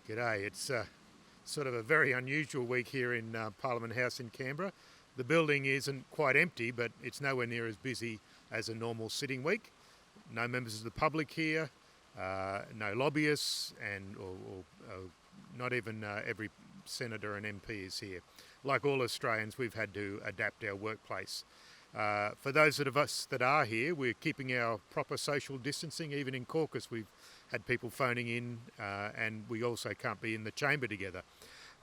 G'day. It's sort of a very unusual week here in Parliament House in Canberra. The building isn't quite empty, but it's nowhere near as busy as a normal sitting week. No members of the public here, no lobbyists, and not even every senator and MP is here. Like all Australians, we've had to adapt our workplace. For those of us that are here, we're keeping our proper social distancing. Even in caucus, we've had people phoning in, and we also can't be in the chamber together.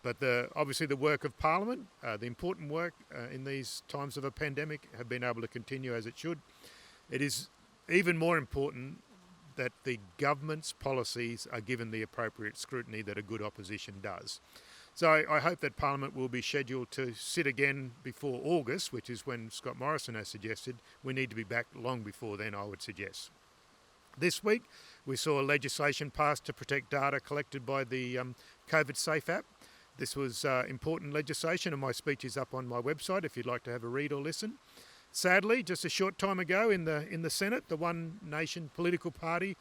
But obviously the work of Parliament, the important work in these times of a pandemic, have been able to continue as it should. It is even more important that the government's policies are given the appropriate scrutiny that a good opposition does. So I hope that Parliament will be scheduled to sit again before August, which is when Scott Morrison has suggested. We need to be back long before then, I would suggest. This week, we saw legislation passed to protect data collected by the COVID Safe app. This was important legislation, and my speech is up on my website if you'd like to have a read or listen. Sadly, just a short time ago in the Senate, the One Nation political party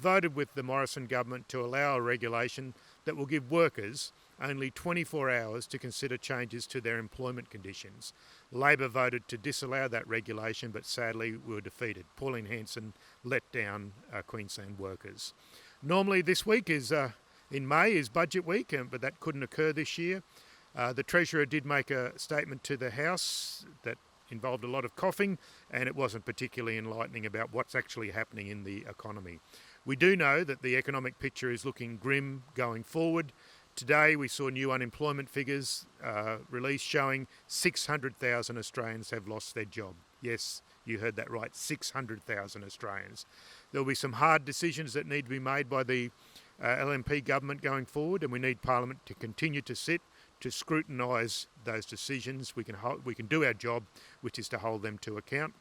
voted with the Morrison government to allow a regulation that will give workers only 24 hours to consider changes to their employment conditions. Labor voted to disallow that regulation, but sadly we were defeated. Pauline Hanson let down Queensland workers. Normally this week in May is budget week, but that couldn't occur this year. The Treasurer did make a statement to the House that involved a lot of coughing, and it wasn't particularly enlightening about what's actually happening in the economy. We do know that the economic picture is looking grim going forward. Today we saw new unemployment figures released showing 600,000 Australians have lost their job. Yes, you heard that right, 600,000 Australians. There will be some hard decisions that need to be made by the LNP government going forward, and we need Parliament to continue to sit to scrutinise those decisions. We can do our job, which is to hold them to account.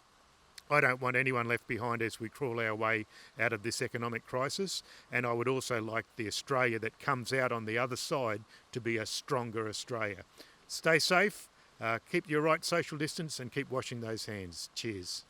I don't want anyone left behind as we crawl our way out of this economic crisis, and I would also like the Australia that comes out on the other side to be a stronger Australia. Stay safe, keep your right social distance, and keep washing those hands. Cheers.